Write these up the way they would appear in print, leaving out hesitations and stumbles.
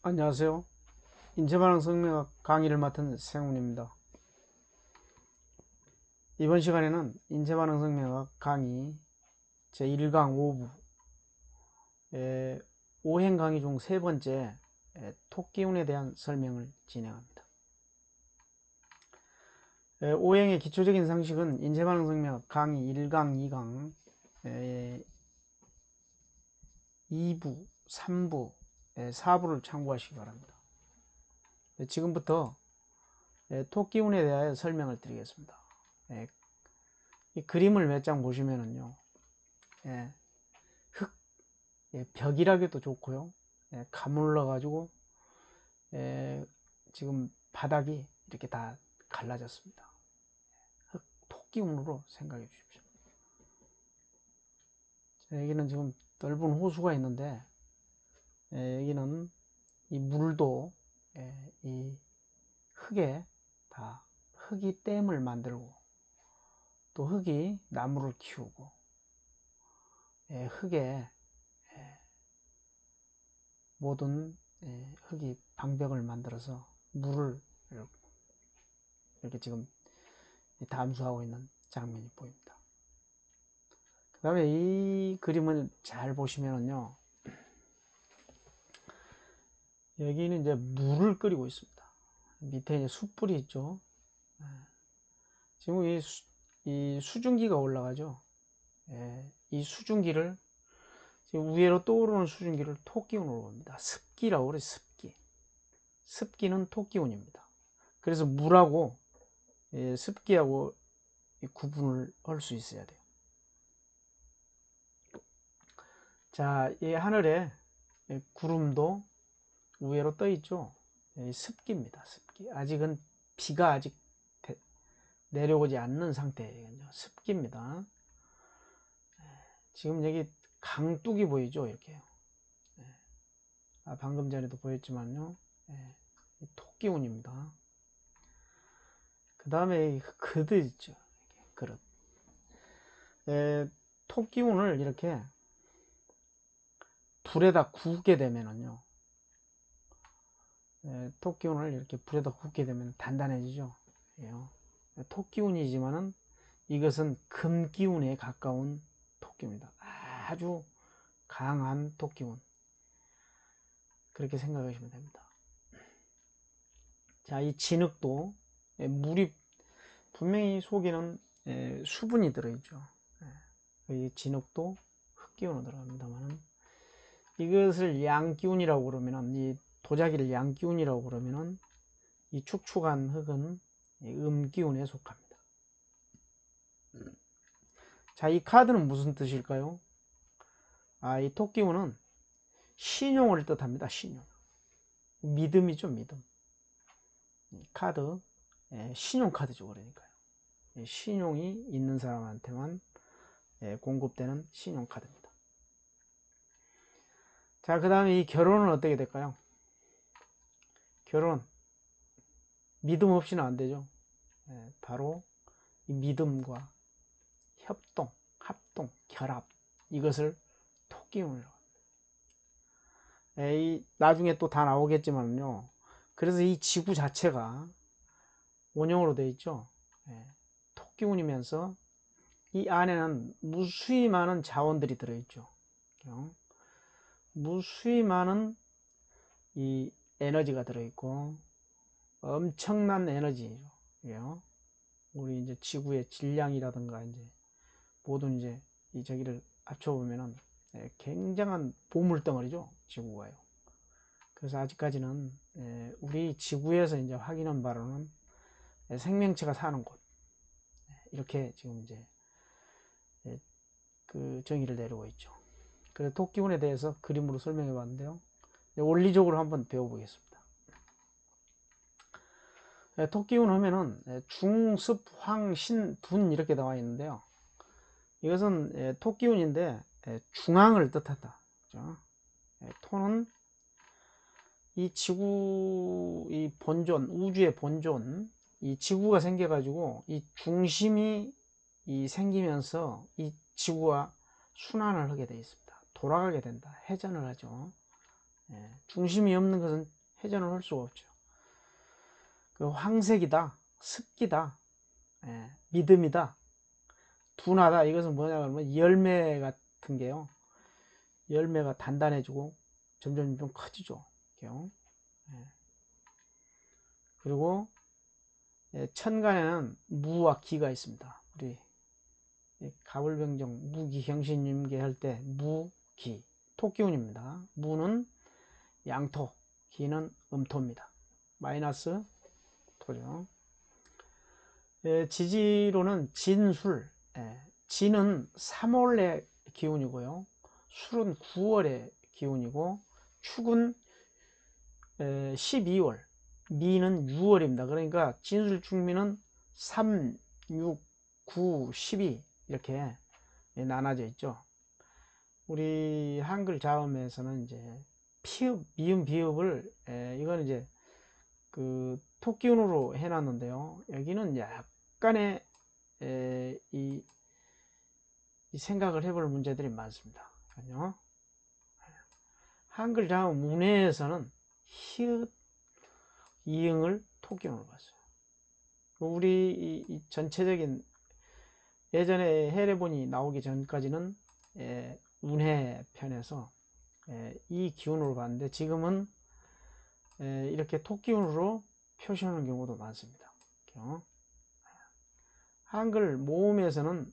안녕하세요. 인체반응 성명학 강의를 맡은 생훈입니다. 이번 시간에는 인체반응 성명학 강의 제1강 5부 오행 강의 중 세 번째 토끼운에 대한 설명을 진행합니다. 오행의 기초적인 상식은 인체반응 성명학 강의 1강, 2강, 2부, 3부, 4부를 참고하시기 바랍니다. 지금부터 토끼운에 대하여 설명을 드리겠습니다. 이 그림을 몇 장 보시면은요, 흙, 벽이라기도 좋고요, 가물러 가지고 지금 바닥이 이렇게 다 갈라졌습니다. 토끼운으로 생각해 주십시오. 여기는 지금 넓은 호수가 있는데, 여기는 이 물도 이 흙에 다 흙이 댐을 만들고, 또 흙이 나무를 키우고, 흙에 모든 흙이 방벽을 만들어서 물을 이렇게 지금 담수하고 있는 장면이 보입니다. 그 다음에 이 그림을 잘 보시면요, 여기는 이제 물을 끓이고 있습니다. 밑에 이제 숯불이 있죠. 지금 이 수증기가 올라가죠. 이 수증기를 지금 위로 떠오르는 수증기를 토끼운으로 봅니다. 습기라고 그래요. 습기는 토끼운입니다. 그래서 물하고 습기하고 구분을 할 수 있어야 돼요. 자, 이 하늘에 구름도 위로 떠 있죠. 습기입니다. 습기. 아직은 비가 아직 내려오지 않는 상태예요. 습기입니다. 지금 여기 강둑이 보이죠? 이렇게요. 방금 전에도 보였지만요. 토끼운입니다. 그 다음에 그릇 있죠. 그릇. 토끼운을 이렇게 불에다 굽게 되면은요. 토끼운을 이렇게 불에다 굽게 되면 단단해지죠. 토끼운이지만은 이것은 금기운에 가까운 토끼운이다. 아주 강한 토끼운. 그렇게 생각하시면 됩니다. 자, 이 진흙도 물이 분명히 속에는 수분이 들어있죠. 이 진흙도 흙기운으로 들어갑니다만 이것을 양기운이라고 그러면은 이 도자기를 양기운이라고 그러면은 이 축축한 흙은 음기운에 속합니다. 자, 이 카드는 무슨 뜻일까요? 이 토끼운은 신용을 뜻합니다. 신용. 믿음이죠, 믿음. 카드, 신용카드죠, 그러니까요. 신용이 있는 사람한테만 공급되는 신용카드입니다. 자, 그 다음에 이 결혼은 어떻게 될까요? 결혼, 믿음 없이는 안 되죠. 바로 이 믿음과 협동, 합동, 결합, 이것을 토끼운이라고 합니다. 나중에 또 다 나오겠지만요. 그래서 이 지구 자체가 원형으로 되어 있죠. 토끼운이면서 이 안에는 무수히 많은 자원들이 들어있죠. 무수히 많은 이 에너지가 들어있고 엄청난 에너지죠. 우리 이제 지구의 질량이라든가 이제 모든 이제 이 저기를 합쳐보면은 굉장한 보물덩어리죠. 지구가요. 그래서 아직까지는 우리 지구에서 이제 확인한 바로는 생명체가 사는 곳 이렇게 지금 이제 그 정의를 내리고 있죠. 그래서 토끼운에 대해서 그림으로 설명해 봤는데요. 원리적으로 한번 배워보겠습니다. 토끼운 하면은 중습, 황, 신, 둔 이렇게 나와 있는데요. 이것은 토끼운인데 중앙을 뜻한다. 그렇죠? 토는 이 지구, 이 본존, 우주의 본존, 이 지구가 생겨가지고 이 중심이 생기면서 이 지구가 순환을 하게 되어 있습니다. 돌아가게 된다. 회전을 하죠. 중심이 없는 것은 회전을 할 수가 없죠. 그 황색이다, 습기다, 믿음이다, 둔하다. 이것은 뭐냐 그러면 열매 같은 게요. 열매가 단단해지고 점점 좀 커지죠. 그리고 천간에는 무와 기가 있습니다. 우리 가불병정 무기경신임계 할 때 무기 토기운입니다. 무는 양토, 기는 음토입니다. 마이너스 토죠. 지지로는 진술, 진은 3월의 기운이고요. 술은 9월의 기운이고, 축은 12월, 미는 6월입니다. 그러니까 진술축미는 3, 6, 9, 12 이렇게 나눠져 있죠. 우리 한글 자음에서는 이제 피읍, 미음, 비읍을 이거는 이제 그 토기운으로 해놨는데요. 여기는 약간의 이 생각을 해볼 문제들이 많습니다. 그러니까요. 한글 자음 문해에서는 히읗, 이응을 토기운으로 봤어요. 우리 이 전체적인 예전에 해례본이 나오기 전까지는 운해 편에서 이 기운으로 봤는데 지금은 이렇게 토기운으로 표시하는 경우도 많습니다. 한글 모음에서는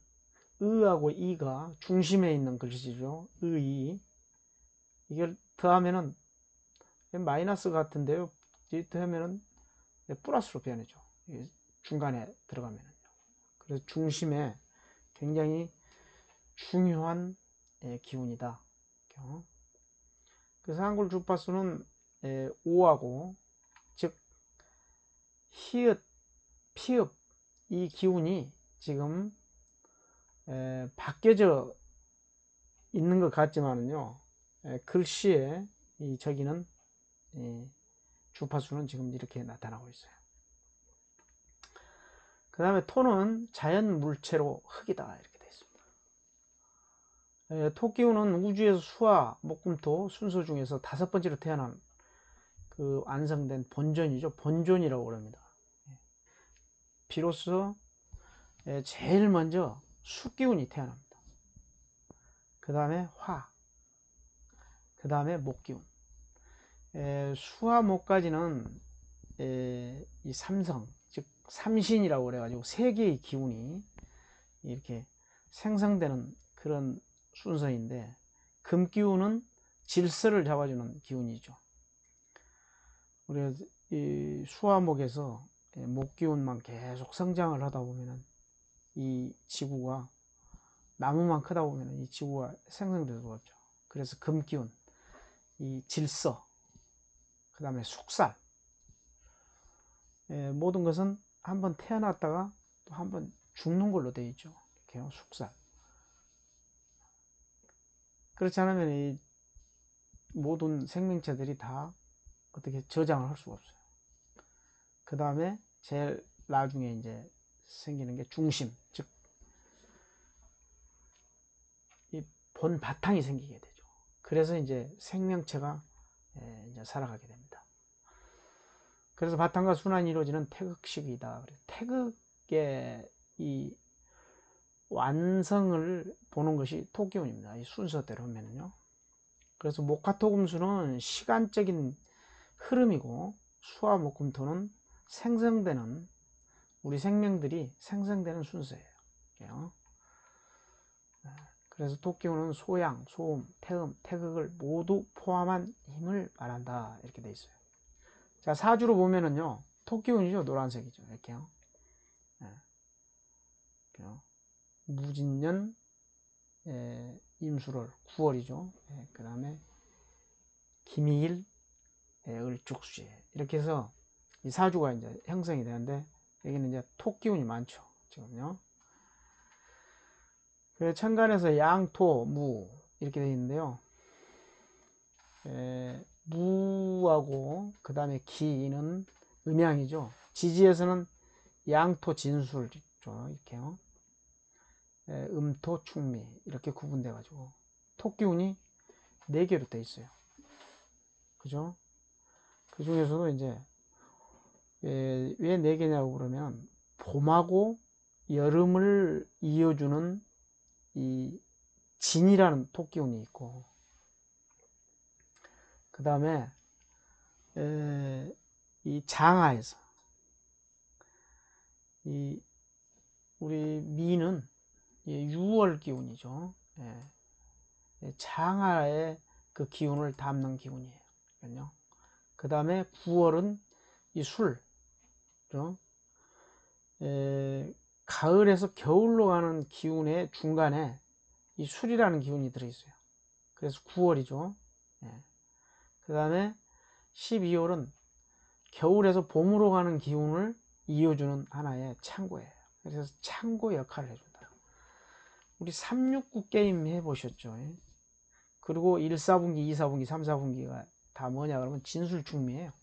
의하고 이가 중심에 있는 글씨죠. 의. 이걸 더하면은 마이너스 같은데요. 더하면은 플러스로 변하죠. 중간에 들어가면은. 그래서 중심에 굉장히 중요한 기운이다. 그래서 한글 주파수는 오하고 즉 히읗, 피읍 이 기운이 지금 바뀌어져 있는 것 같지만은요. 글씨에 저기는 주파수는 지금 이렇게 나타나고 있어요. 그 다음에 토는 자연 물체로 흙이다 이렇게 되어 있습니다. 토기운은 우주에서 수화, 목금토 순서 중에서 5번째로 태어난 그 완성된 본존이죠. 본존이라고 그럽니다. 비로소 제일 먼저 수기운이 태어납니다. 그 다음에 화, 그 다음에 목기운. 수화, 목까지는 이 삼성, 즉 삼신이라고 그래가지고 3개의 기운이 이렇게 생성되는 그런 순서인데, 금기운은 질서를 잡아주는 기운이죠. 우리가 이 수화목에서 목기운만 계속 성장을 하다 보면은 이 지구가 나무만 크다 보면은 이 지구가 생성될 수가 없죠. 그래서 금기운, 이 질서, 그 다음에 숙살, 모든 것은 한번 태어났다가 또 한번 죽는 걸로 되어 있죠. 이렇게요, 숙살. 그렇지 않으면 이 모든 생명체들이 다 어떻게 저장을 할 수가 없어요. 그 다음에 제일 나중에 이제 생기는 게 중심, 즉 이 본 바탕이 생기게 되죠. 그래서 이제 생명체가 이제 살아가게 됩니다. 그래서 바탕과 순환이 이루어지는 태극식이다. 태극의 이 완성을 보는 것이 토기운입니다. 이 순서대로 하면요. 그래서 목화토금수는 시간적인 흐름이고, 수화목금토는 생성되는, 우리 생명들이 생성되는 순서예요. 그래서 토기운은 소양, 소음, 태음, 태극을 모두 포함한 힘을 말한다. 이렇게 돼 있어요. 자, 사주로 보면은요, 토기운이죠. 노란색이죠. 이렇게요. 무진년, 임술월, 9월이죠. 그 다음에 김이일, 을죽수에. 이렇게 해서 이 사주가 이제 형성이 되는데, 여기는 이제 토기운이 많죠. 지금요. 천간에서 양토, 무 이렇게 되어 있는데요. 무하고 그 다음에 기는 음양이죠. 지지에서는 양토, 진술이죠. 이렇게요. 음토, 충미 이렇게 구분돼 가지고 토기운이 4개로 되어 있어요. 그죠? 그 중에서도 이제 왜 4개냐고 그러면 봄하고 여름을 이어주는 이 진이라는 토기운이 있고, 그 다음에 이 장하에서 이 우리 미는 6월 기운이죠. 장하의 그 기운을 담는 기운이에요. 그 다음에 9월은 이 술, 가을에서 겨울로 가는 기운의 중간에 이 술이라는 기운이 들어있어요. 그래서 9월이죠. 그 다음에 12월은 겨울에서 봄으로 가는 기운을 이어주는 하나의 창고예요. 그래서 창고 역할을 해준다. 우리 369 게임 해보셨죠? 그리고 1, 4분기, 2, 4분기, 3, 4분기가 다 뭐냐 그러면 진술충미예요.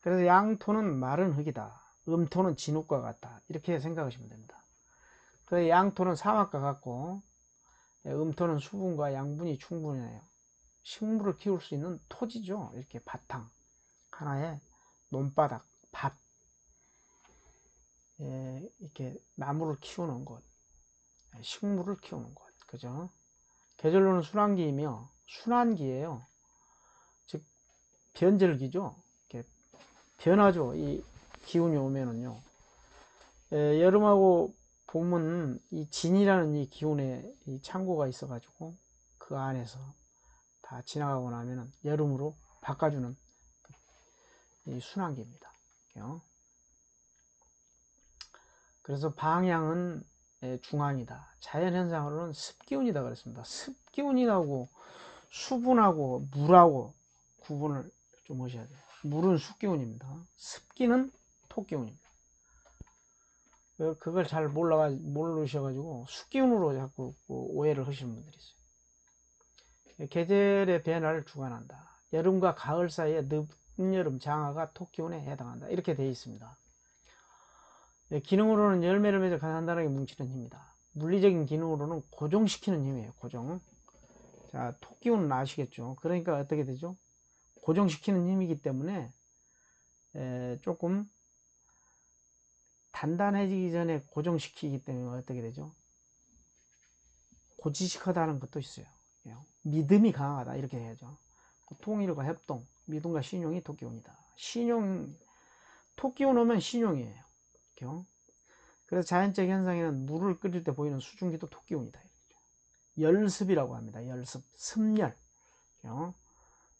그래서 양토는 마른 흙이다. 음토는 진흙과 같다. 이렇게 생각하시면 됩니다. 그래서 양토는 사막과 같고, 음토는 수분과 양분이 충분해요. 식물을 키울 수 있는 토지죠. 이렇게 바탕, 하나의 논바닥, 밭, 이렇게 나무를 키우는 곳, 식물을 키우는 곳, 그죠? 계절로는 순환기이며 순환기예요. 즉 변절기죠. 이렇게 변하죠. 이 기운이 오면은요. 여름하고 봄은 이 진이라는 이 기운에 이 창고가 있어가지고 그 안에서 다 지나가고 나면은 여름으로 바꿔주는 이 순환기입니다. 그래서 방향은 중앙이다. 자연현상으로는 습기운이다 그랬습니다. 습기운이라고 수분하고 물하고 구분을 좀 하셔야 돼요. 물은 습기운입니다. 습기는 토기운입니다. 그걸 잘 모르셔가지고 습기운으로 자꾸 오해를 하시는 분들이 있어요. 계절의 변화를 주관한다. 여름과 가을 사이에 늦여름 장하가 토기운에 해당한다. 이렇게 되어 있습니다. 기능으로는 열매를 맺어 간단하게 뭉치는 힘이다. 물리적인 기능으로는 고정시키는 힘이에요. 고정. 자, 토기운은 아시겠죠? 그러니까 어떻게 되죠? 고정시키는 힘이기 때문에 조금 단단해지기 전에 고정시키기 때문에 어떻게 되죠? 고지식하다는 것도 있어요. 믿음이 강하다 이렇게 해야죠. 통일과 협동, 믿음과 신용이 토기운이다. 신용, 토기운 오면 신용이에요. 그래서 자연적 현상에는 물을 끓일 때 보이는 수증기도 토기운이다. 열습이라고 합니다. 열습, 습열.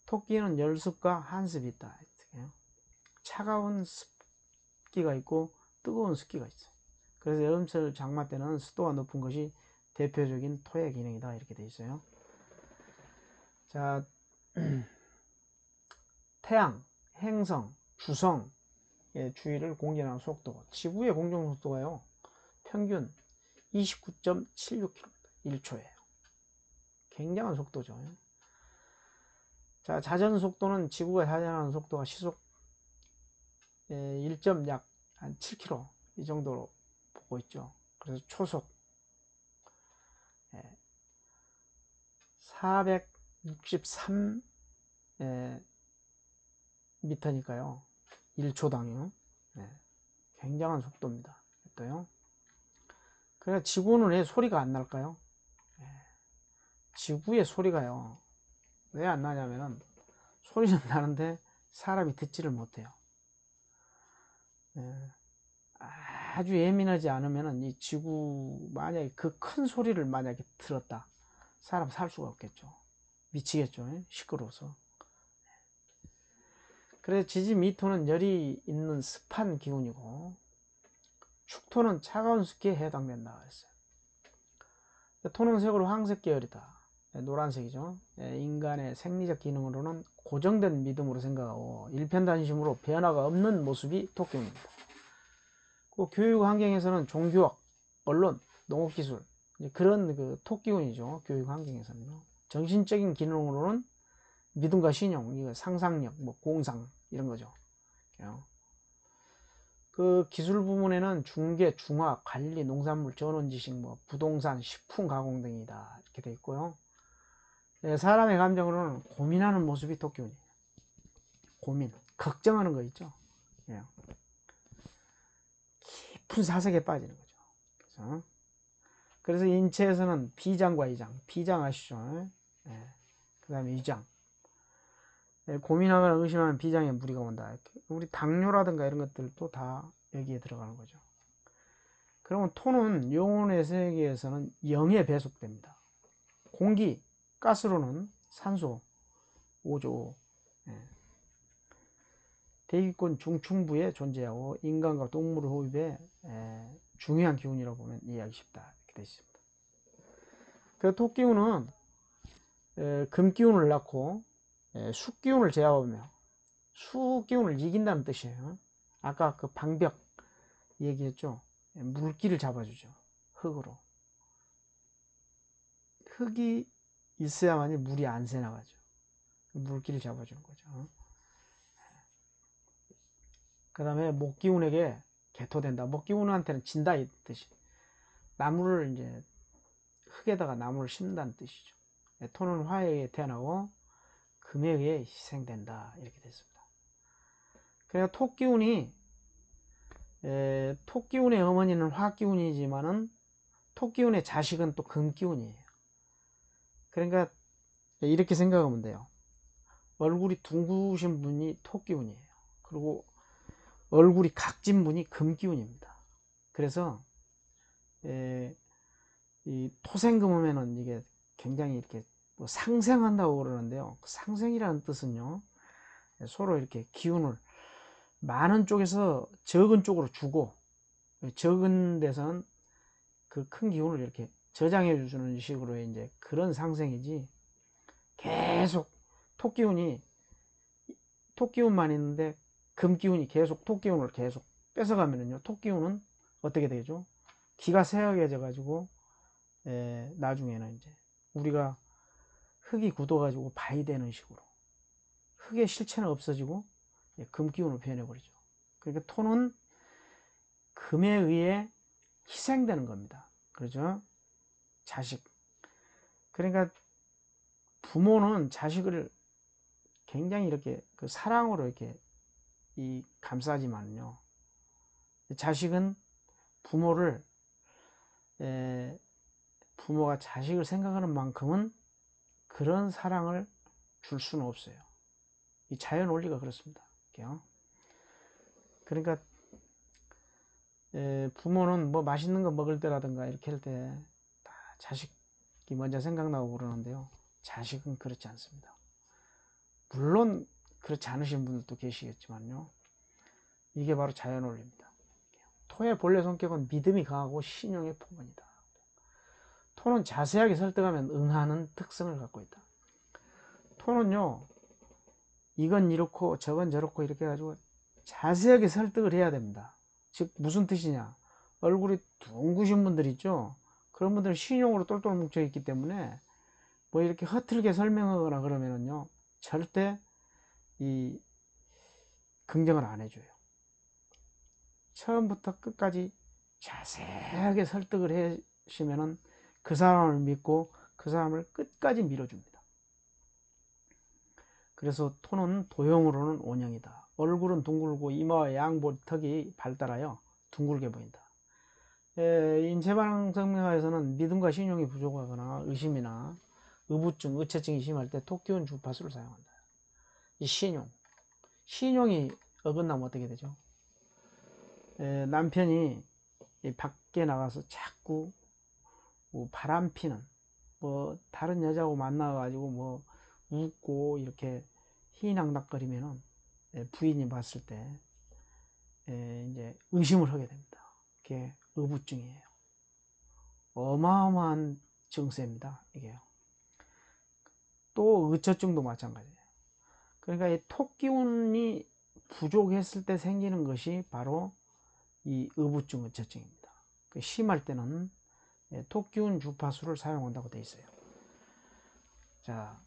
토끼는 열습과 한습이 있다. 차가운 습기가 있고 뜨거운 습기가 있어요. 그래서 여름철 장마 때는 습도가 높은 것이 대표적인 토의 기능이다. 이렇게 되어 있어요. 자, 태양, 행성, 주성의 주위를 공전하는 속도. 지구의 공전 속도가요. 평균 29.76km 1초예요. 굉장한 속도죠. 자, 자전 속도는 지구가 자전하는 속도가 시속 1약 한 7km 이 정도로 보고 있죠. 그래서 초속 463 미터니까요. 1초당요. 굉장한 속도입니다. 또요. 그래서 지구는 왜 소리가 안 날까요? 지구의 소리가요. 왜 안 나냐면은 소리는 나는데 사람이 듣지를 못해요. 아주 예민하지 않으면은 이 지구 만약에 그 큰 소리를 만약에 들었다. 사람 살 수가 없겠죠. 미치겠죠. 시끄러워서. 그래서 지지 미토는 열이 있는 습한 기운이고 축토는 차가운 습기에 해당된다 그랬어요. 토는 색으로 황색 계열이다. 노란색이죠. 인간의 생리적 기능으로는 고정된 믿음으로 생각하고 일편단심으로 변화가 없는 모습이 토기운입니다. 그 교육 환경에서는 종교학, 언론, 농업기술 그런 그 토기운이죠. 교육 환경에서는요. 정신적인 기능으로는 믿음과 신용, 상상력, 공상 이런 거죠. 그 기술 부문에는 중개, 중화, 관리, 농산물, 전원지식, 부동산, 식품 가공 등이다 이렇게 돼 있고요. 사람의 감정으로는 고민하는 모습이 토기운이에요. 고민, 걱정하는 거 있죠. 예. 깊은 사색에 빠지는 거죠. 그래서 인체에서는 비장과 이장, 비장 아시죠? 예. 그 다음에 이장. 예, 고민하거나 의심하는 비장에 무리가 온다. 이렇게. 우리 당뇨라든가 이런 것들도 다 여기에 들어가는 거죠. 그러면 토는 영혼의 세계에서는 0에 배속됩니다. 공기, 가스로는 산소, 5조. 예. 대기권 중충부에 존재하고 인간과 동물 호흡에 중요한 기운이라고 보면 이해하기 쉽다. 이렇게 되어 있습니다. 그 토기운은 금기운을 낳고 수기운을 제압하며 수기운을 이긴다는 뜻이에요. 아까 그 방벽 얘기했죠. 물기를 잡아주죠. 흙으로. 흙이 있어야만이 물이 안 새나가죠. 물기를 잡아주는 거죠. 그 다음에 목기운에게 개토된다. 목기운한테는 진다 이 뜻이. 나무를 이제 흙에다가 나무를 심는다는 뜻이죠. 토는 화에 의해 태어나고 금에 의해 희생된다. 이렇게 됐습니다. 그래서 토기운의 어머니는 화기운이지만은 토기운의 자식은 또 금기운이에요. 그러니까 이렇게 생각하면 돼요. 얼굴이 둥그신 분이 토기운이에요. 그리고 얼굴이 각진 분이 금기운입니다. 그래서 이 토생금음에는 이게 굉장히 이렇게 뭐 상생한다고 그러는데요. 상생이라는 뜻은요, 서로 이렇게 기운을 많은 쪽에서 적은 쪽으로 주고, 적은 데서는 그 큰 기운을 이렇게 저장해 주는 식으로 이제 그런 상생이지, 계속 토기운만 있는데 금기운이 계속 토기운을 계속 뺏어가면은요, 토기운은 어떻게 되죠? 기가 쇠약해져 가지고 나중에는 이제 우리가 흙이 굳어 가지고 바위 되는 식으로 흙의 실체는 없어지고 금기운을 표현해 버리죠. 그러니까 토는 금에 의해 희생되는 겁니다. 그렇죠? 자식. 그러니까 부모는 자식을 굉장히 이렇게 그 사랑으로 이렇게 감싸지만요. 자식은 부모가 자식을 생각하는 만큼은 그런 사랑을 줄 수는 없어요. 이 자연 원리가 그렇습니다. 그러니까 부모는 뭐 맛있는 거 먹을 때라든가 이렇게 할 때 다 자식이 먼저 생각나고 그러는데요. 자식은 그렇지 않습니다. 물론 그렇지 않으신 분들도 계시겠지만요. 이게 바로 자연 원리입니다. 토의 본래 성격은 믿음이 강하고 신용의 포근이다. 토는 자세하게 설득하면 응하는 특성을 갖고 있다. 토는요, 이건 이렇고 저건 저렇고 이렇게 해가지고 자세하게 설득을 해야 됩니다. 즉 무슨 뜻이냐, 얼굴이 둥그신 분들 있죠. 그런 분들은 신용으로 똘똘 뭉쳐 있기 때문에 뭐 이렇게 허틀게 설명하거나 그러면은요, 절대 이 긍정을 안 해줘요. 처음부터 끝까지 자세하게 설득을 해주시면은 그 사람을 믿고 그 사람을 끝까지 밀어줍니다. 그래서 토는 도형으로는 원형이다. 얼굴은 둥글고 이마와 양볼 턱이 발달하여 둥글게 보인다. 인체반응성명학에서는 믿음과 신용이 부족하거나 의심이나 의부증, 의처증이 심할 때 토기운 주파수를 사용한다. 이 신용이 어긋나면 어떻게 되죠? 남편이 밖에 나가서 자꾸 뭐 바람피는, 뭐 다른 여자하고 만나가지고 뭐 웃고 이렇게 희낙낙거리면은 부인이 봤을 때 이제 의심을 하게 됩니다. 그게 의부증이에요. 어마어마한 증세입니다. 이게요. 또 의처증도 마찬가지예요. 그러니까 이 토기운이 부족했을 때 생기는 것이 바로 이 의부증, 의처증입니다. 심할 때는 토기운 주파수를 사용한다고 되어 있어요. 자,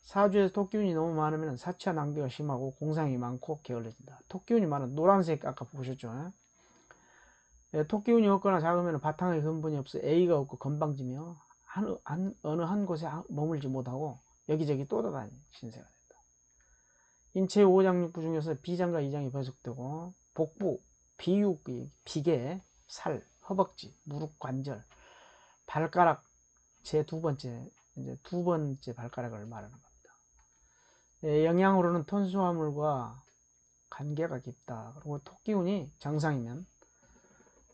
사주에서 토기운이 너무 많으면 사치와 낭비가 심하고 공상이 많고 게을러진다. 토기운이 많은 노란색 아까 보셨죠? 토기운이 없거나 작으면 바탕에 근본이 없어 A가 없고 건방지며 어느 한 곳에 머물지 못하고 여기저기 떠돌아다니는 신세가 된다. 인체의 오장육부 중에서 비장과 이장이 배속되고 복부, 비육, 비계, 살, 허벅지, 무릎 관절, 발가락 제 두 번째 발가락을 말하는 겁니다. 영양으로는 탄수화물과 관계가 깊다. 그리고 토끼운이 정상이면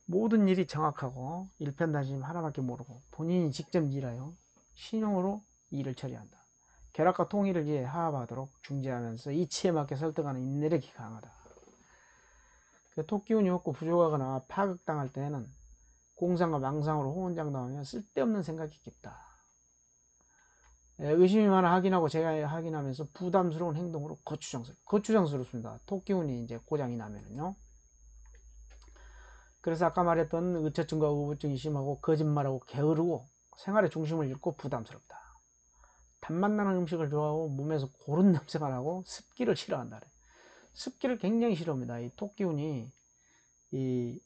모든 일이 정확하고 일편단심 하나밖에 모르고 본인이 직접 일하여 신용으로 일을 처리한다. 결합과 통일을 위해 화합하도록 중재하면서 이치에 맞게 설득하는 인내력이 강하다. 토끼운이 없고 부족하거나 파극당할 때에는 공상과 망상으로 호언장담하며 쓸데없는 생각이 깊다. 의심이 많아 확인하고 제가 확인하면서 부담스러운 행동으로 거추장스럽습니다. 토끼운이 이제 고장이 나면은요. 그래서 아까 말했던 의처증과 우부증이 심하고 거짓말하고 게으르고 생활의 중심을 잃고 부담스럽다. 단맛 나는 음식을 좋아하고 몸에서 고른 냄새가 나고 습기를 싫어한다. 습기를 굉장히 싫어합니다. 이 토끼운이 이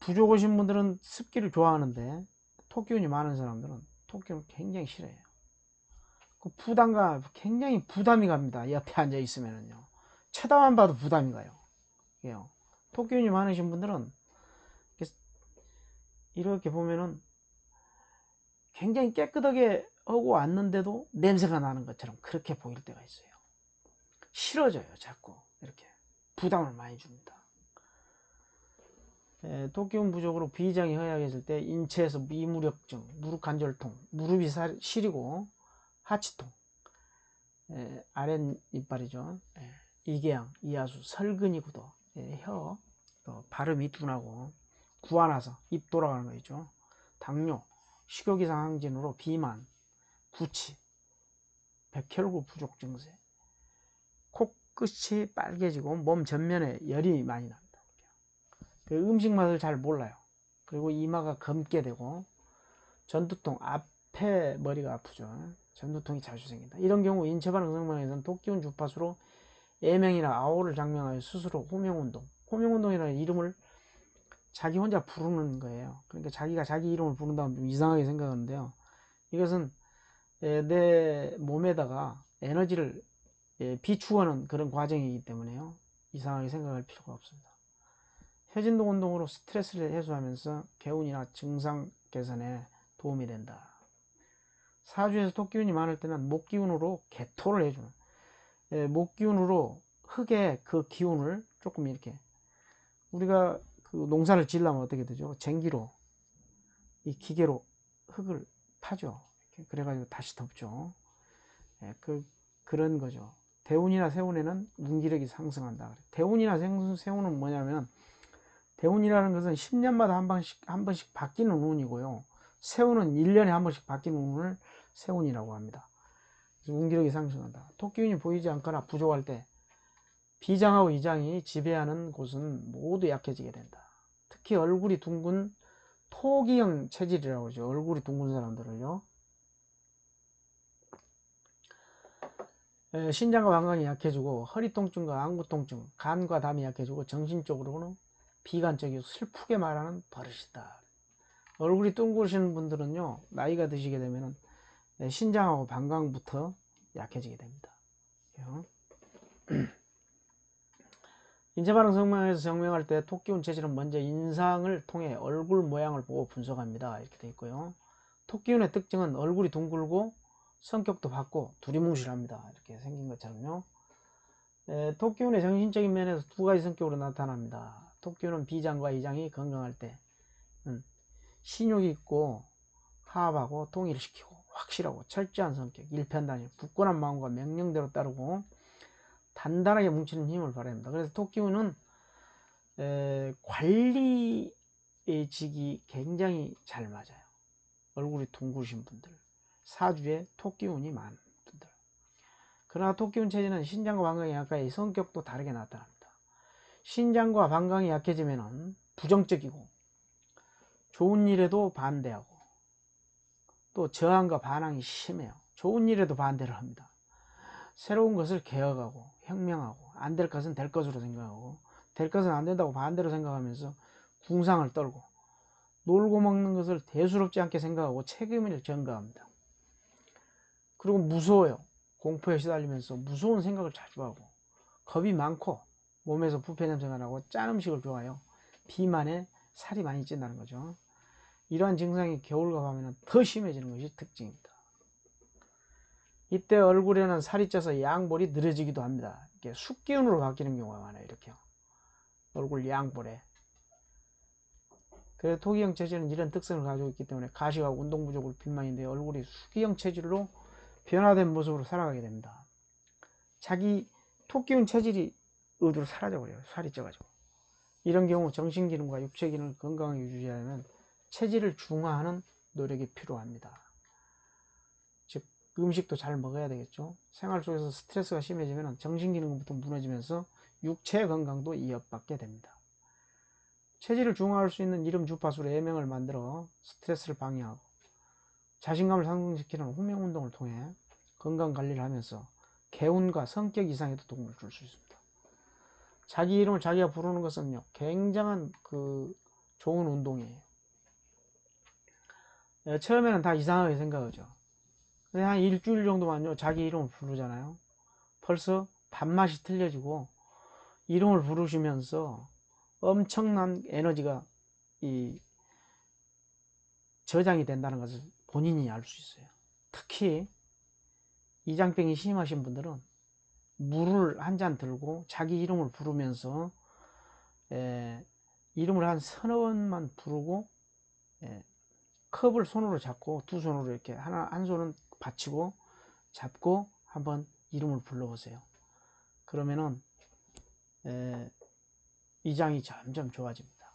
부족 오신 분들은 습기를 좋아하는데 토끼운이 많은 사람들은 토끼운을 굉장히 싫어해요. 그 부담감 굉장히 부담이 갑니다. 옆에 앉아 있으면은요. 쳐다만 봐도 부담이 가요. 토끼운이 많으신 분들은 이렇게 보면은 굉장히 깨끗하게 하고 왔는데도 냄새가 나는 것처럼 그렇게 보일 때가 있어요. 싫어져요. 자꾸 이렇게 부담을 많이 줍니다. 토끼운 부족으로 비장이 허약해질 때 인체에서 미무력증, 무릎 관절통, 무릎이 시리고 하치통, 아랫이빨이죠. 이궤양, 이하수, 설근이 굳어, 혀, 발음이 둔하고 구안화서, 입 돌아가는 거 있죠. 당뇨, 식욕이상 항진으로 비만, 구취, 백혈구 부족 증세, 코끝이 빨개지고 몸 전면에 열이 많이 납니다. 음식 맛을 잘 몰라요. 그리고 이마가 검게 되고 전두통, 앞에 머리가 아프죠. 전두통이 자주 생긴다. 이런 경우 인체반응 성명에서는 토끼운 주파수로 애명이나 아오를 장명하여 스스로 호명운동, 호명운동이라는 이름을 자기 혼자 부르는 거예요. 그러니까 자기가 자기 이름을 부른다면 좀 이상하게 생각하는데요. 이것은 내 몸에다가 에너지를 비추어는 그런 과정이기 때문에요. 이상하게 생각할 필요가 없습니다. 회진동 운동으로 스트레스를 해소하면서 개운이나 증상 개선에 도움이 된다. 사주에서 토끼운이 많을 때는 목기운으로 개토를 해주는, 목기운으로 흙의 그 기운을 조금 이렇게 우리가 그 농사를 지으려면 어떻게 되죠? 쟁기로 이 기계로 흙을 파죠. 그래가지고 다시 덮죠. 그런 거죠. 대운이나 세운에는 운기력이 상승한다. 대운이나 세운은 뭐냐면 대운이라는 것은 10년마다 한 번씩 바뀌는 운이고요. 세운은 1년에 한 번씩 바뀌는 운을 세운이라고 합니다. 그래서 운기력이 상승한다. 토끼운이 보이지 않거나 부족할 때 비장하고 이장이 지배하는 곳은 모두 약해지게 된다. 특히 얼굴이 둥근 토기형 체질이라고 하죠. 얼굴이 둥근 사람들을요. 신장과 방광이 약해지고 허리 통증과 안구 통증, 간과 담이 약해지고 정신적으로는 비관적이고 슬프게 말하는 버릇이다. 얼굴이 둥그러시는 분들은요, 나이가 드시게 되면 신장하고 방광부터 약해지게 됩니다. 인체반응 성명에서 증명할 때 토끼운 체질은 먼저 인상을 통해 얼굴 모양을 보고 분석합니다. 이렇게 되어 있고요. 토끼운의 특징은 얼굴이 둥글고 성격도 밝고 두리뭉실합니다. 이렇게 생긴 것처럼요. 토끼운의 정신적인 면에서 두 가지 성격으로 나타납니다. 토끼운은 비장과 이장이 건강할 때 신욕이 있고 화합하고 통일시키고 확실하고 철저한 성격, 일편단심, 굳건한 마음과 명령대로 따르고 단단하게 뭉치는 힘을 발휘합니다. 그래서 토끼운은 관리직이 굉장히 잘 맞아요. 얼굴이 둥그신 분들, 사주에 토끼운이 많은 분들. 그러나 토끼운 체질은 신장과 방광이 약하여 성격도 다르게 나타납니다. 신장과 방광이 약해지면 부정적이고 좋은 일에도 반대하고 또 저항과 반항이 심해요. 좋은 일에도 반대를 합니다. 새로운 것을 개혁하고 혁명하고 안 될 것은 될 것으로 생각하고 될 것은 안 된다고 반대로 생각하면서 궁상을 떨고 놀고 먹는 것을 대수롭지 않게 생각하고 책임을 전가합니다. 그리고 무서워요. 공포에 시달리면서 무서운 생각을 자주 하고 겁이 많고 몸에서 부패 냄새가 나고 짠 음식을 좋아해요. 비만에 살이 많이 찐다는 거죠. 이러한 증상이 겨울과 밤에는 더 심해지는 것이 특징입니다. 이때 얼굴에는 살이 쪄서 양볼이 늘어지기도 합니다. 이렇게 숙기운으로 바뀌는 경우가 많아요. 이렇게 얼굴 양볼에. 그래서 토기형 체질은 이런 특성을 가지고 있기 때문에 가시가 운동 부족으로 비만인데 얼굴이 숙기형 체질로 변화된 모습으로 살아가게 됩니다. 자기 토끼운 체질이 의도로 사라져버려요. 살이 쪄가지고. 이런 경우 정신기능과 육체기능을 건강하게 유지하려면 체질을 중화하는 노력이 필요합니다. 즉 음식도 잘 먹어야 되겠죠. 생활 속에서 스트레스가 심해지면 정신기능부터 무너지면서 육체 건강도 이어받게 됩니다. 체질을 중화할 수 있는 이름 주파수로 예명을 만들어 스트레스를 방해하고 자신감을 상승시키는 호명운동을 통해 건강관리를 하면서 개운과 성격 이상에도 도움을 줄 수 있습니다. 자기 이름을 자기가 부르는 것은요 굉장한 좋은 운동이에요. 처음에는 다 이상하게 생각하죠. 근데 한 일주일 정도만요 자기 이름을 부르잖아요. 벌써 밥맛이 틀려지고 이름을 부르시면서 엄청난 에너지가 저장이 된다는 것을 본인이 알 수 있어요. 특히 이장병이 심하신 분들은 물을 한 잔 들고 자기 이름을 부르면서 이름을 한 서너 번만 부르고 컵을 손으로 잡고 두 손으로 이렇게 한 손은 받치고 잡고 한번 이름을 불러보세요. 그러면은 이장이 점점 좋아집니다.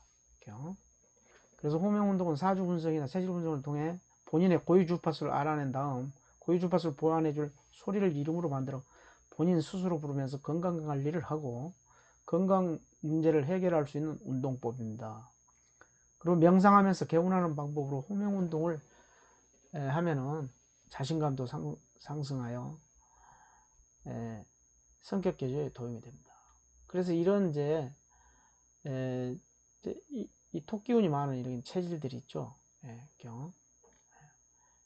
그래서 호명운동은 사주 분석이나 체질 분석을 통해 본인의 고유 주파수를 알아낸 다음 고유 주파수를 보완해줄 소리를 이름으로 만들어 본인 스스로 부르면서 건강관리를 하고 건강 문제를 해결할 수 있는 운동법입니다. 그리고 명상하면서 개운하는 방법으로 호명운동을 하면은 자신감도 상승하여 성격 개조에 도움이 됩니다. 그래서 이런 이 토기운이 많은 이런 체질들이 있죠.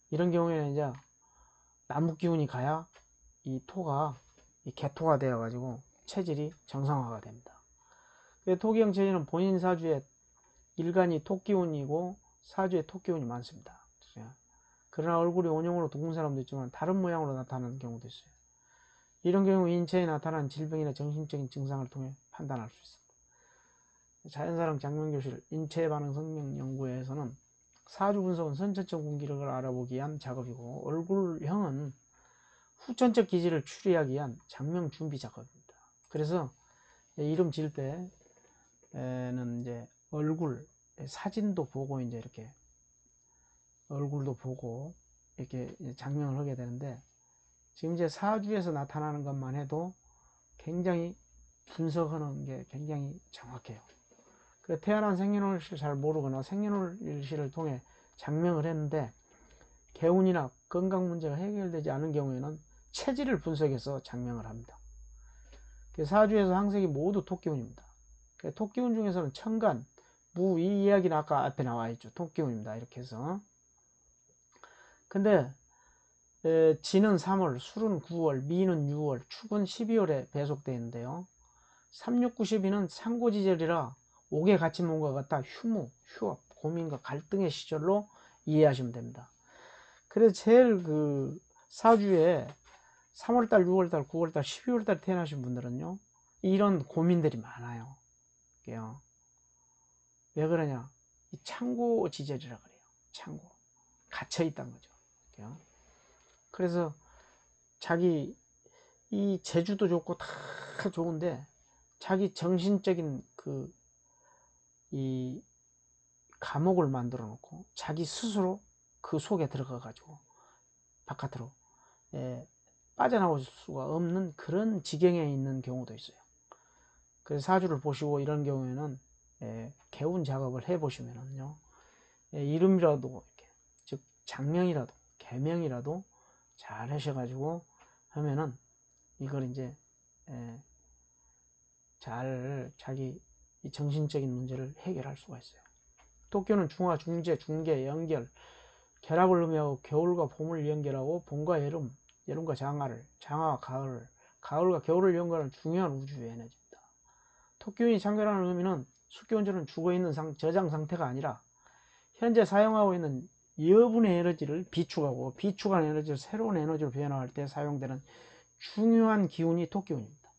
이런 경우에는 이제 나무 기운이 가야 이 토가 개토가 되어 가지고 체질이 정상화가 됩니다. 토기형 체질은 본인 사주에 일간이 토기운이고 사주에 토기운이 많습니다. 그러나 얼굴이 원형으로 둥근 사람도 있지만 다른 모양으로 나타나는 경우도 있어요. 이런 경우 인체에 나타나는 질병이나 정신적인 증상을 통해 판단할 수 있습니다. 자연사랑 장명교실 인체반응 성명 연구에서는 사주 분석은 선천적 운기력을 알아보기 위한 작업이고 얼굴형은 후천적 기질을 추리하기 위한 장명 준비 작업입니다. 그래서 이름 지을 때는 이제 얼굴 사진도 보고 이제 이렇게 얼굴도 보고 이렇게 장명을 하게 되는데 지금 이제 사주에서 나타나는 것만 해도 굉장히 분석하는 게 굉장히 정확해요. 태어난 생년월일을 잘 모르거나 생년월일을 통해 장명을 했는데 개운이나 건강 문제가 해결되지 않은 경우에는 체질을 분석해서 장명을 합니다. 사주에서 항색이 모두 토기운입니다. 토기운 중에서는 천간, 무, 이 이야기는 아까 앞에 나와 있죠. 토기운입니다. 이렇게 해서. 근데 지는 3월, 술은 9월, 미는 6월, 축은 12월에 배속되어 있는데요. 3, 6, 9, 12는 상고지절이라 옥에 갇힌 몸과 같아 휴무, 휴업, 고민과 갈등의 시절로 이해하시면 됩니다. 그래서 제일 사주에 3월달, 6월달, 9월달, 12월달 태어나신 분들은요 이런 고민들이 많아요. 왜 그러냐? 이 창고 지절이라 그래요. 창고 갇혀 있다는 거죠. 그래서 자기 이 재주도 좋고 다 좋은데 자기 정신적인 이 감옥을 만들어 놓고 자기 스스로 그 속에 들어가 가지고 바깥으로 빠져나올 수가 없는 그런 지경에 있는 경우도 있어요. 그래서 사주를 보시고 이런 경우에는 개운 작업을 해 보시면은요 이름이라도 이렇게 즉 장명이라도 개명이라도 잘 하셔가지고 하면은 이걸 이제 잘 자기 정신적인 문제를 해결할 수가 있어요. 토끼는 중화, 중재, 중계, 연결, 결합을 의미하고 겨울과 봄을 연결하고 봄과 여름 여름과 장하와 가을과 겨울을 연구하는 중요한 우주의 에너지입니다. 토끼운이 창궐하는 의미는 숙기운처럼 죽어있는 저장 상태가 아니라 현재 사용하고 있는 여분의 에너지를 비축하고 비축한 에너지를 새로운 에너지로 변화할 때 사용되는 중요한 기운이 토끼운입니다.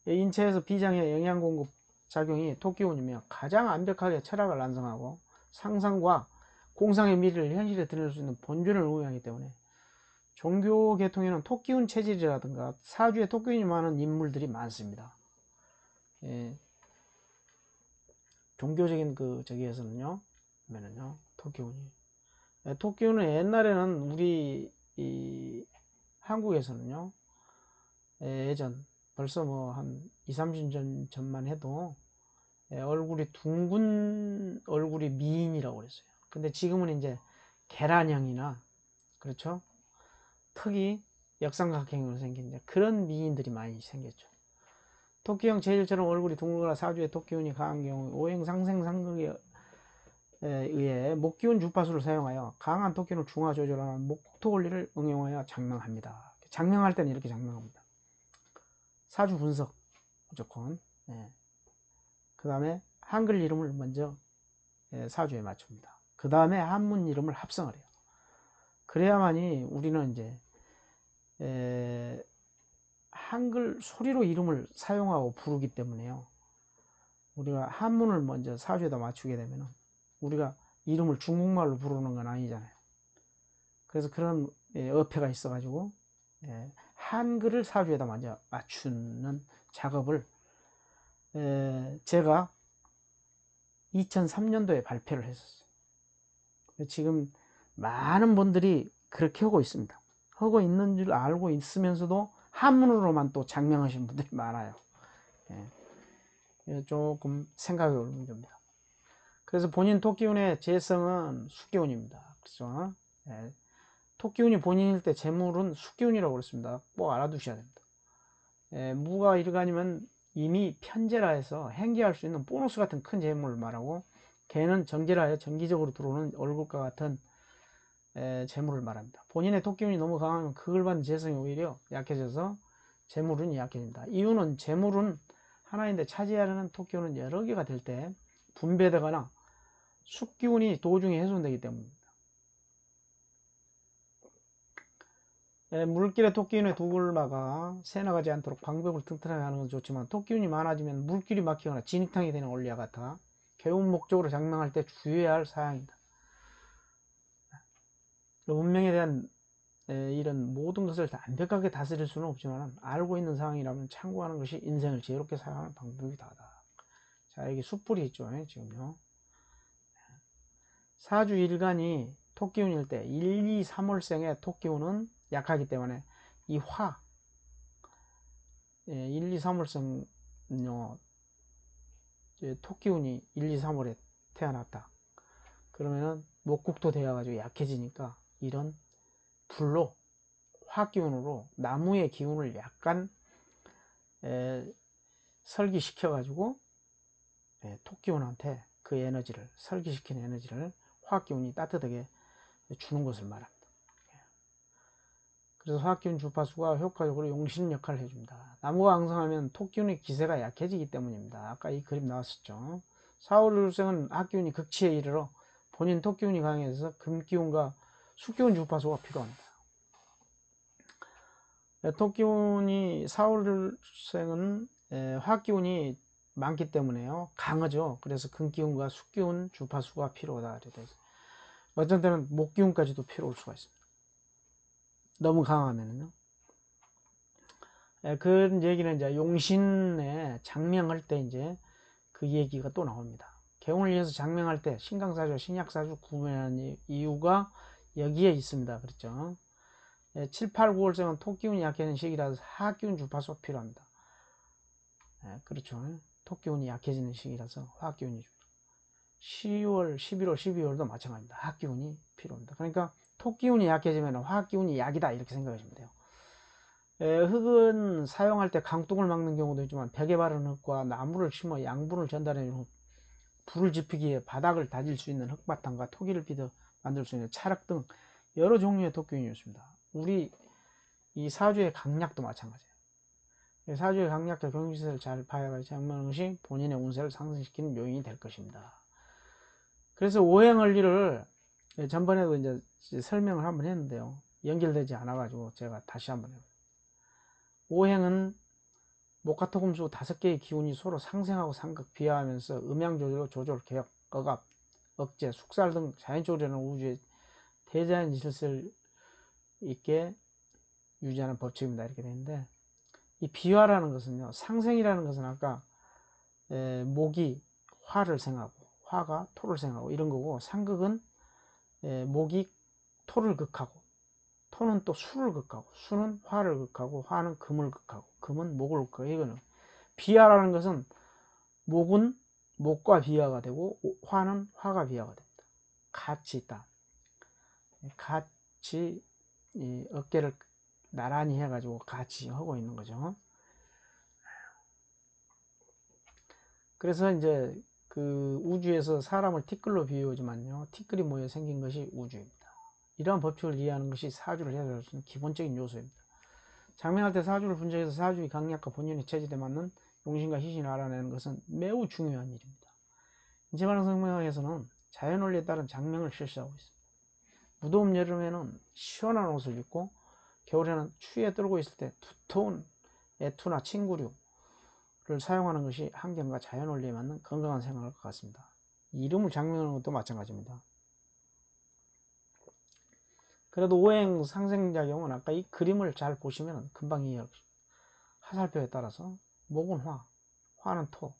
인체에서 비장의 영양 공급 작용이 토끼운이며 가장 완벽하게 철학을 완성하고 상상과 공상의 미래를 현실에 드러낼 수 있는 본尊을 의미하기 때문에 종교 계통에는 토끼운 체질이라든가 사주에 토끼운이 많은 인물들이 많습니다. 예, 종교적인 저기에서는요, 토끼운은 옛날에는 우리 한국에서는요, 예전 벌써 뭐 한 20-30년 전만 해도 얼굴이 둥근 얼굴이 미인이라고 그랬어요. 근데 지금은 이제 계란형이나, 그렇죠? 턱이 역삼각형으로 생긴 그런 미인들이 많이 생겼죠. 토끼형 체질처럼 얼굴이 둥글거나 사주에 토끼운이 강한 경우 오행상생상극에 의해 목기운 주파수를 사용하여 강한 토끼운을 중화 조절하는 목토 원리를 응용하여 장명합니다. 장명할 때는 이렇게 장명합니다. 사주 분석 무조건. 그 다음에 한글 이름을 먼저 사주에 맞춥니다. 그 다음에 한문 이름을 합성을 해요. 그래야만이 우리는 이제 한글 소리로 이름을 사용하고 부르기 때문에요. 우리가 한문을 먼저 사주에다 맞추게 되면 우리가 이름을 중국말로 부르는 건 아니잖아요. 그래서 그런 어폐가 있어 가지고 한글을 사주에다 먼저 맞추는 작업을 제가 2003년도에 발표를 했었어요. 지금 많은 분들이 그렇게 하고 있습니다. 하고 있는 줄 알고 있으면서도 한문으로만 또 장명하시는 분들이 많아요. 조금 생각해 볼 문제입니다. 그래서 본인 토끼운의 재성은 숙기운입니다. 그렇죠? 토끼운이 본인일 때 재물은 숙기운이라고 그랬습니다. 꼭 알아두셔야 됩니다. 무가 일간이면 이미 편재라 해서 행기할 수 있는 보너스 같은 큰 재물을 말하고, 개는 정제라 해 정기적으로 들어오는 월급과 같은 재물을 말합니다. 본인의 토끼운이 너무 강하면 그걸 받는 재성이 오히려 약해져서 재물운이 약해진다. 이유는 재물은 하나인데 차지하려는 토끼운은 여러 개가 될 때 분배되거나 숙기운이 도중에 훼손되기 때문입니다. 물길에 토끼운의 독을 막아 새 나가지 않도록 방법을 튼튼하게 하는 건 좋지만, 토끼운이 많아지면 물길이 막히거나 진흙탕이 되는 원리와 같아 개운 목적으로 장명할 때 주의해야 할 사항입니다. 운명에 대한 이런 모든 것을 다 완벽하게 다스릴 수는 없지만 알고 있는 상황이라면 참고하는 것이 인생을 지혜롭게 살아가는 방법이다. 자, 여기 숫불이 있죠. 지금요. 사주 일간이 토끼운일 때 1, 2, 3월생의 토끼운은 약하기 때문에 이 1, 2, 3월생요, 토끼운이 1, 2, 3월에 태어났다. 그러면은 목국토 되어가지고 약해지니까 이런 불로 화기운으로 나무의 기운을 약간 설기시켜가지고 토끼운한테 그 에너지를, 설기시킨 에너지를 화기운이 따뜻하게 주는 것을 말합니다. 그래서 화기운 주파수가 효과적으로 용신 역할을 해줍니다. 나무가 왕성하면 토끼운의 기세가 약해지기 때문입니다. 아까 이 그림 나왔었죠. 4월 일생은 화기운이 극치에 이르러 본인 토끼운이 강해서 금기운과 숙기운 주파수가 필요합니다. 토끼운이 4월생은 화기운이 많기 때문에요, 강하죠. 그래서 금기운과 숙기운 주파수가 필요하다. 어떤 때는 목기운까지도 필요할 수가 있습니다. 너무 강하면요. 그런 얘기는 이제 용신에 장명할 때 이제 그 얘기가 또 나옵니다. 개운을 위해서 장명할 때 신강사주, 신약사주 구분하는 이유가 여기에 있습니다. 그렇죠? 7, 8, 9월생은 토끼운이 약해지는 시기라서 화기운 주파수가 필요합니다. 그렇죠. 토끼운이 약해지는 시기라서 화기운이 10월, 11월, 12월도 마찬가지입니다. 화기운이 필요합니다. 그러니까 토끼운이 약해지면 화기운이 약이다, 이렇게 생각하시면 돼요. 흙은 사용할 때 강둑을 막는 경우도 있지만 벽에 바른 흙과 나무를 심어 양분을 전달해 준 흙, 불을 지피기에 바닥을 다질 수 있는 흙바탕과 토기를 비벼 만들 수 있는 찰흙 등 여러 종류의 토끼운이 있습니다. 우리 이 사주의 강약도 마찬가지예요. 사주의 강약과 경지세를 잘 파악하여 장명하는 것이 본인의 운세를 상승시키는 요인이 될 것입니다. 그래서 오행을리를 전번에도 이제 설명을 한번 했는데요. 연결되지 않아가지고 제가 다시 한번 해요. 오행은 목화토금수 5개의 기운이 서로 상생하고 상극 비하하면서 음양조절, 조절, 개혁, 억압, 억제, 숙살 등 자연적으로 일어나는 우주의 대자연 질서를 있게 유지하는 법칙입니다. 이렇게 되는데, 이 비화라는 것은요, 상생이라는 것은 아까 목이 화를 생하고 화가 토를 생하고 이런 거고, 상극은 목이 토를 극하고 토는 또 수를 극하고 수는 화를 극하고 화는 금을 극하고 금은 목을 극하고, 이거는 비화라는 것은 목은 목과 비화가 되고 화는 화가 비화가 됩니다. 같이 있다. 같이 이 어깨를 나란히 해가지고 같이 하고 있는 거죠. 그래서 이제 그 우주에서 사람을 티끌로 비유하지만요, 티끌이 모여 생긴 것이 우주입니다. 이러한 법칙을 이해하는 것이 사주를 해석할 수 있는 기본적인 요소입니다. 장명할 때 사주를 분석해서 사주의 강약과 본인의 체질에 맞는 용신과 희신을 알아내는 것은 매우 중요한 일입니다. 인체반응 성명에서는 자연원리에 따른 장명을 실시하고 있습니다. 무더운 여름에는 시원한 옷을 입고 겨울에는 추위에 떨고 있을 때 두터운 애투나 침구류를 사용하는 것이 환경과 자연원리에 맞는 건강한 생활일 것 같습니다. 이름을 장명하는 것도 마찬가지입니다. 그래도 오행 상생작용은 아까 이 그림을 잘 보시면 금방 이해할 것입니다. 화살표에 따라서 목은 화, 화는 토,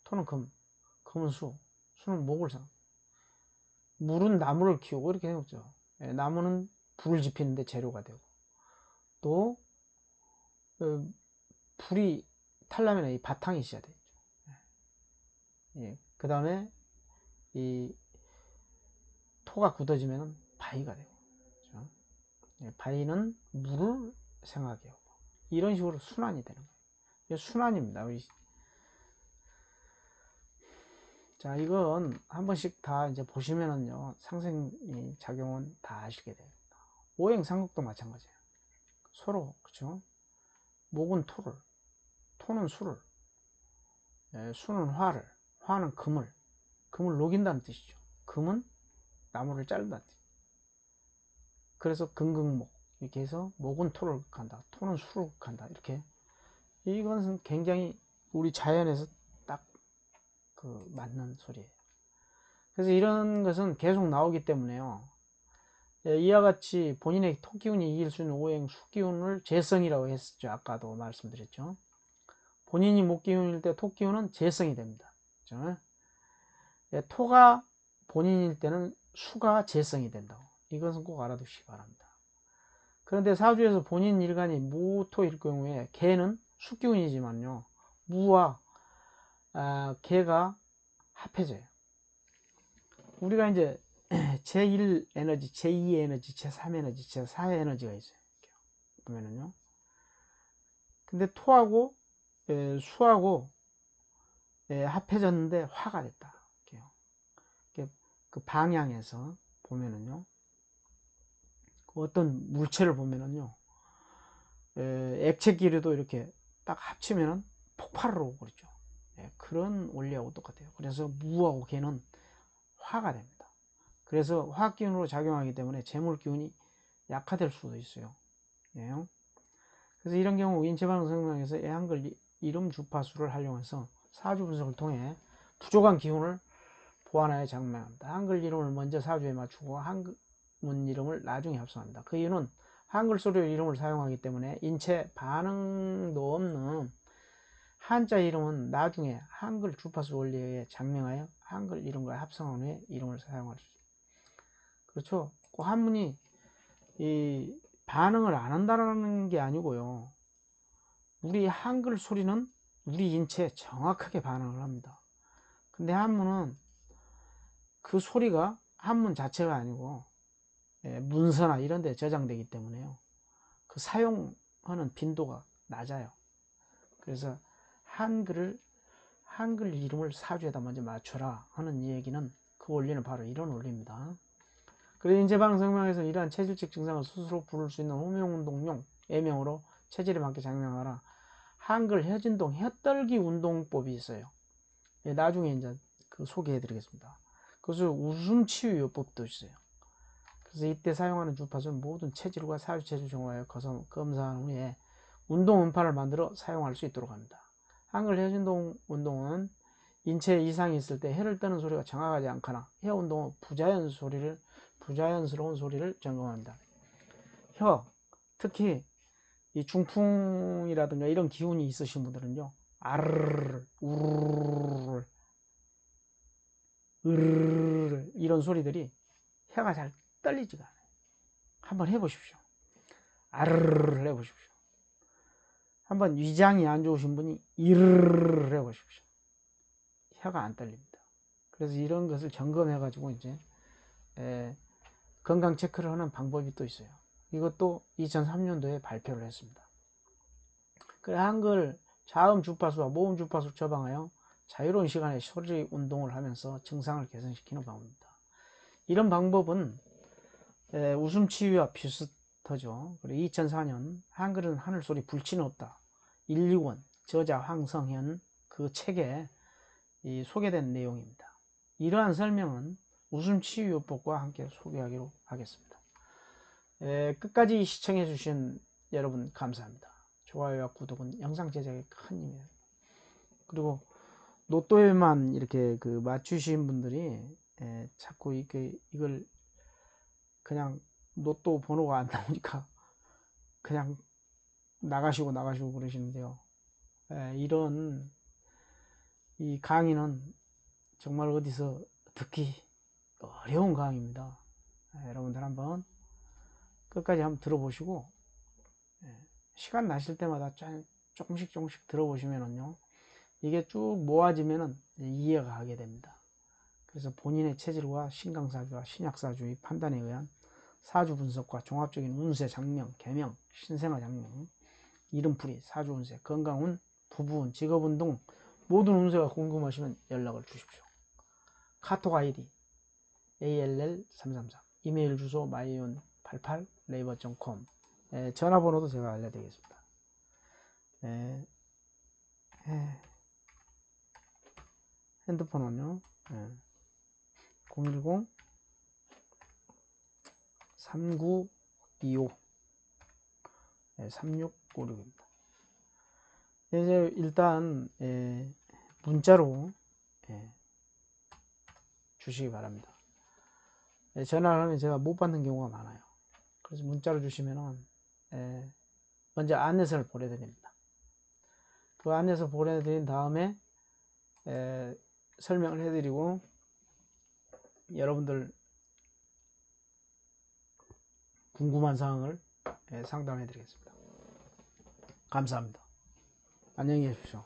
토는 금, 금은 수, 수는 목을 상. 물은 나무를 키우고 이렇게 해놓죠. 나무는 불을 지피는데 재료가 되고, 또 불이 타려면 이 바탕이 있어야 되죠. 그 다음에 이 토가 굳어지면 바위가 되고, 그렇죠? 바위는 물을 생하게 하고, 이런 식으로 순환이 되는 거예요. 순환입니다. 자, 이건 한 번씩 다 이제 보시면은요, 상생 작용은 다 아시게 됩니다. 오행 삼극도 마찬가지예요. 서로, 그렇죠? 목은 토를, 토는 수를, 수는 화를, 화는 금을, 금을 녹인다는 뜻이죠. 금은 나무를 자른다는 뜻. 그래서 금극목 이렇게 해서 목은 토를 극한다, 토는 수를 극한다. 이렇게 이것은 굉장히 우리 자연에서 딱 그 맞는 소리예요. 그래서 이런 것은 계속 나오기 때문에요. 이와 같이 본인의 토기운이 이길 수 있는 오행 수기운을 재성이라고 했었죠. 아까도 말씀드렸죠. 본인이 목기운일 때 토기운은 재성이 됩니다. 그렇죠? 토가 본인일 때는 수가 재성이 된다고. 이것은 꼭 알아두시기 바랍니다. 그런데 사주에서 본인 일간이 무토일 경우에 개는 수기운이지만요, 무와 개가 합해져요. 우리가 이제 제1 에너지, 제2 에너지, 제3 에너지, 제4 에너지가 있어요. 보면은요. 근데 토하고 수하고 합해졌는데 화가 됐다. 그 방향에서 보면은요, 어떤 물체를 보면은요, 액체끼리도 이렇게 딱 합치면은 폭발을 하고 그러죠. 그런 원리하고 똑같아요. 그래서 무하고 개는 화가 됩니다. 그래서 화기운으로 작용하기 때문에 재물기운이 약화될 수도 있어요. 그래서 이런 경우 인체반응 성명에서 한글 이름 주파수를 활용해서 사주 분석을 통해 부족한 기운을 보완하여 장명합니다. 한글 이름을 먼저 사주에 맞추고 한문 이름을 나중에 합성합니다. 그 이유는 한글 소리의 이름을 사용하기 때문에 인체 반응도 없는 한자 이름은 나중에 한글 주파수 원리에 의해 장명하여 한글 이름과 합성한 후에 이름을 사용할 수 있습니다. 그렇죠? 꼭 한문이 이 반응을 안 한다는 게 아니고요. 우리 한글 소리는 우리 인체에 정확하게 반응을 합니다. 근데 한문은 그 소리가 한문 자체가 아니고 문서나 이런 데 저장되기 때문에요, 그 사용하는 빈도가 낮아요. 그래서 한글 이름을 사주에다 먼저 맞춰라 하는 이 얘기는, 그 원리는 바로 이런 원리입니다. 그래서 인체반응 성명에서 이러한 체질적 증상을 스스로 부를 수 있는 호명운동용 A명으로 체질에 맞게 장명하라. 한글 혀진동 혀떨기 운동법이 있어요. 예, 나중에 이제 그 소개해 드리겠습니다. 그래서 웃음 치유 요법도 있어요. 그래서 이때 사용하는 주파수는 모든 체질과 사주체질 정화에 검사한 후에 운동 음파를 만들어 사용할 수 있도록 합니다. 한글 혀진동 운동은 인체에 이상이 있을 때 혀를 떠는 소리가 정확하지 않거나 혀 운동은 부자연스러운 소리를 점검합니다. 혀, 특히 이 중풍이라든가 이런 기운이 있으신 분들은요, 아르르, 우르르, 으르르 이런 소리들이 혀가 잘 떨리지가 않아요. 한번 해보십시오. 아르르 해보십시오. 한번 위장이 안 좋으신 분이 이르르 해보십시오. 혀가 안 떨립니다. 그래서 이런 것을 점검해 가지고 이제 건강 체크를 하는 방법이 또 있어요. 이것도 2003년도에 발표를 했습니다. 그래 한글 자음 주파수와 모음 주파수를 처방하여 자유로운 시간에 소리 운동을 하면서 증상을 개선시키는 방법입니다. 이런 방법은 웃음 치유와 비슷하죠. 그리고 2004년 한글은 하늘소리 불치는 없다. 161 저자 황성현 그 책에 소개된 내용입니다. 이러한 설명은 웃음 치유요법과 함께 소개하기로 하겠습니다. 끝까지 시청해 주신 여러분 감사합니다. 좋아요와 구독은 영상 제작에 큰 힘이에요. 그리고 로또에만 이렇게 그 맞추신 분들이 자꾸 이걸 그냥 로또 번호가 안 나오니까 그냥 나가시고 그러시는데요. 이런 이 강의는 정말 어디서 듣기 어려운 강의입니다. 여러분들 한번 끝까지 한번 들어보시고 시간 나실 때마다 조금씩 들어보시면은요 이게 쭉 모아지면은 이해가 가게 됩니다. 그래서 본인의 체질과 신강사주와 신약사주의 판단에 의한 사주 분석과 종합적인 운세 장명, 개명, 신생아 장명, 이름풀이, 사주운세, 건강운, 부부운, 직업운 등 모든 운세가 궁금하시면 연락을 주십시오. 카톡 아이디 ALL333 이메일 주소 마이온88 네이버.com 전화번호도 제가 알려드리겠습니다. 핸드폰은요 010 3925 3656입니다. 이제 일단 문자로 주시기 바랍니다. 전화를 하면 제가 못 받는 경우가 많아요. 그래서 문자로 주시면은 먼저 안내서를 보내드립니다. 그 안내서 보내드린 다음에 설명을 해드리고 여러분들 궁금한 사항을 상담해 드리겠습니다. 감사합니다. 안녕히 계십시오.